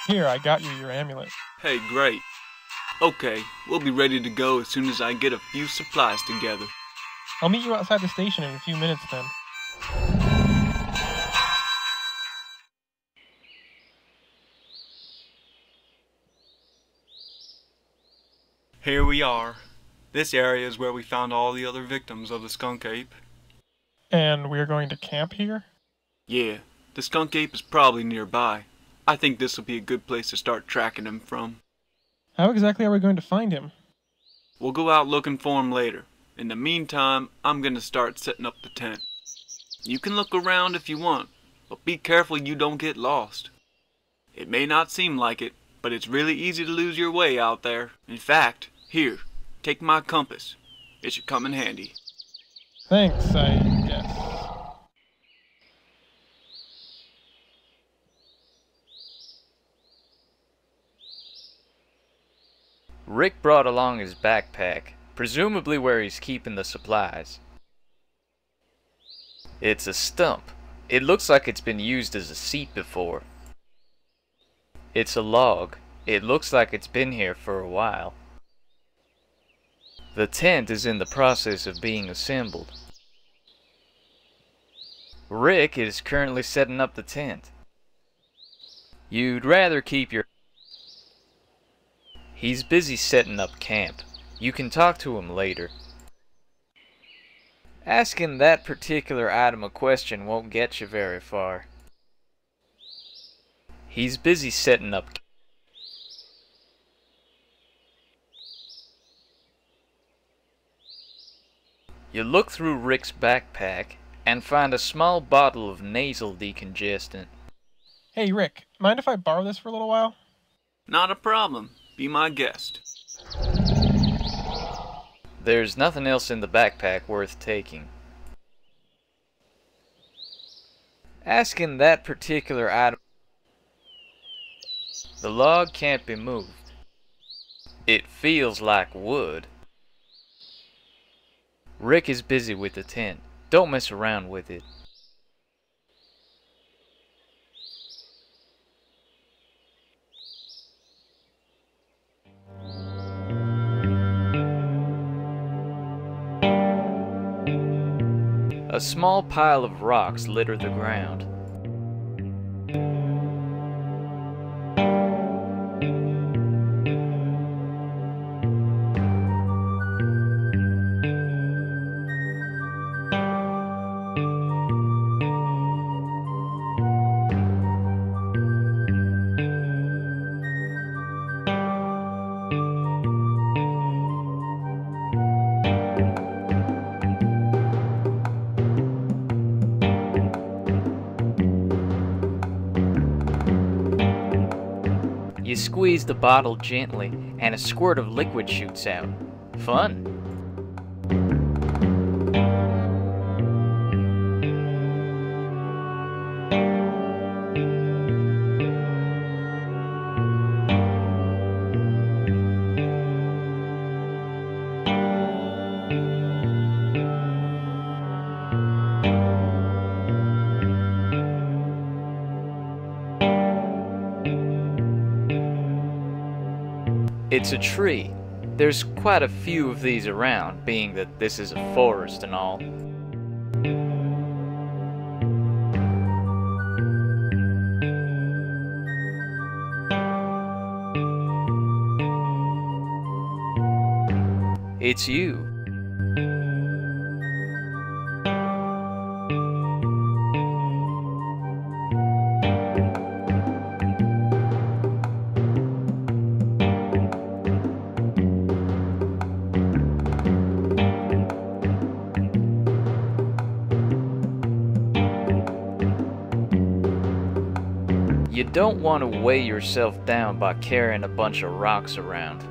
Here, I got you your amulet. Hey, great. Okay, we'll be ready to go as soon as I get a few supplies together. I'll meet you outside the station in a few minutes then. Here we are. This area is where we found all the other victims of the skunk ape. And we're going to camp here? Yeah, the skunk ape is probably nearby. I think this will be a good place to start tracking him from. How exactly are we going to find him? We'll go out looking for him later. In the meantime, I'm gonna start setting up the tent. You can look around if you want, but be careful you don't get lost. It may not seem like it, but it's really easy to lose your way out there. In fact, here, take my compass. It should come in handy. Thanks, I guess. Rick brought along his backpack, presumably where he's keeping the supplies. It's a stump. It looks like it's been used as a seat before. It's a log. It looks like it's been here for a while. The tent is in the process of being assembled. Rick is currently setting up the tent. You'd rather keep your... He's busy setting up camp. You can talk to him later. Asking that particular item a question won't get you very far. He's busy setting up. You look through Rick's backpack and find a small bottle of nasal decongestant. Hey, Rick, mind if I borrow this for a little while? Not a problem. Be my guest. There's nothing else in the backpack worth taking. Asking that particular item. The log can't be moved. It feels like wood. Rick is busy with the tent. Don't mess around with it. A small pile of rocks litter the ground. You squeeze the bottle gently, and a squirt of liquid shoots out. Fun. It's a tree. There's quite a few of these around, being that this is a forest and all. It's you. You don't want to weigh yourself down by carrying a bunch of rocks around.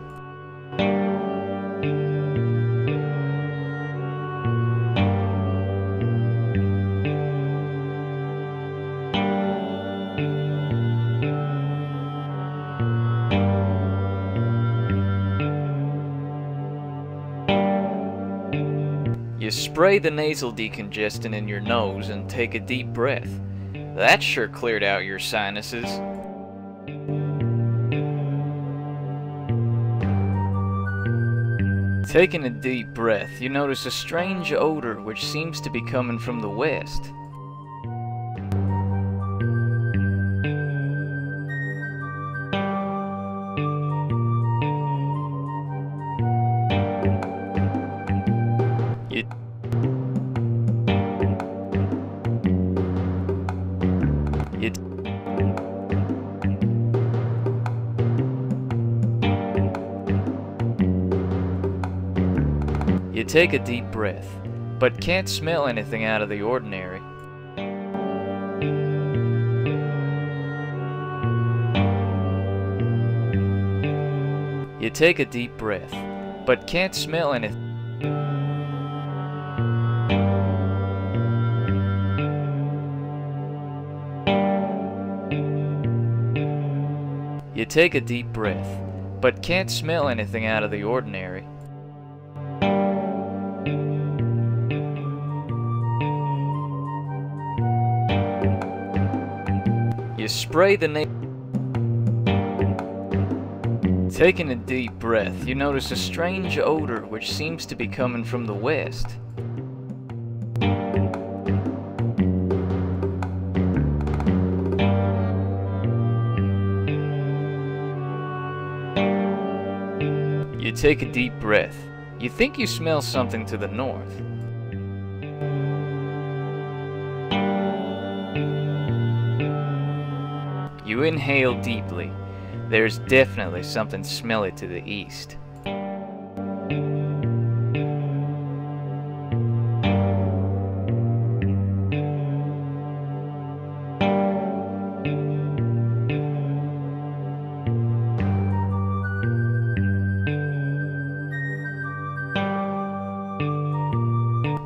You spray the nasal decongestant in your nose and take a deep breath. That sure cleared out your sinuses. Taking a deep breath, you notice a strange odor which seems to be coming from the west. You take a deep breath, but can't smell anything out of the ordinary. You take a deep breath, but can't smell anything. You take a deep breath, but can't smell anything out of the ordinary. You spray the nail. Taking a deep breath, you notice a strange odor which seems to be coming from the west. You take a deep breath. You think you smell something to the north. You inhale deeply. There's definitely something smelly to the east.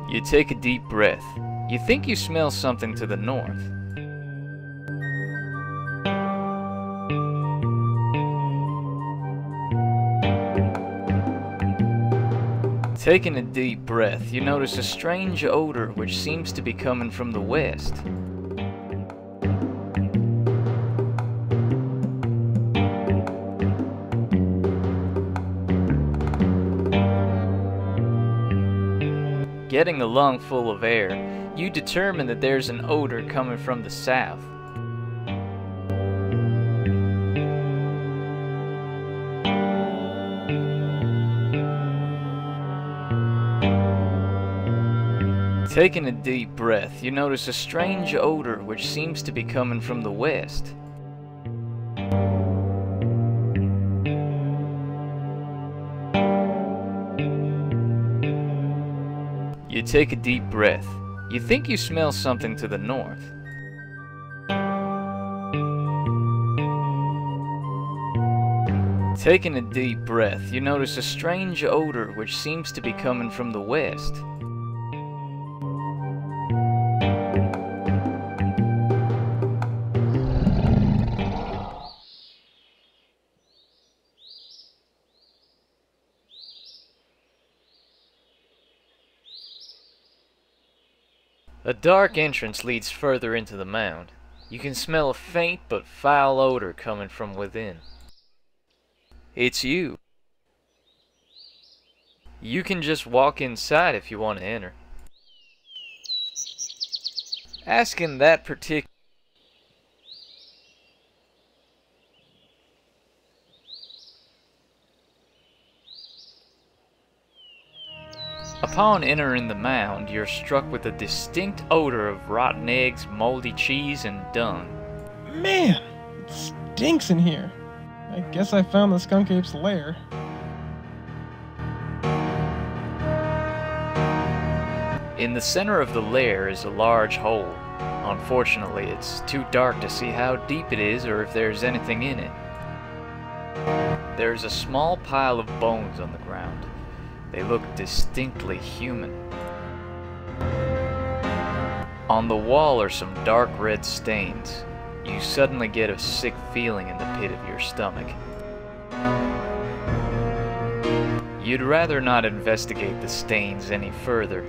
You take a deep breath. You think you smell something to the north. Taking a deep breath, you notice a strange odor which seems to be coming from the west. Getting a lung full of air, you determine that there's an odor coming from the south. Taking a deep breath, you notice a strange odor which seems to be coming from the west. You take a deep breath. You think you smell something to the north. Taking a deep breath, you notice a strange odor which seems to be coming from the west. A dark entrance leads further into the mound. You can smell a faint but foul odor coming from within. It's you. You can just walk inside if you want to enter. Asking that particular Upon entering the mound, you're struck with a distinct odor of rotten eggs, moldy cheese, and dung. Man, it stinks in here. I guess I found the skunk ape's lair. In the center of the lair is a large hole. Unfortunately, it's too dark to see how deep it is or if there's anything in it. There's a small pile of bones on the ground. They look distinctly human. On the wall are some dark red stains. You suddenly get a sick feeling in the pit of your stomach. You'd rather not investigate the stains any further.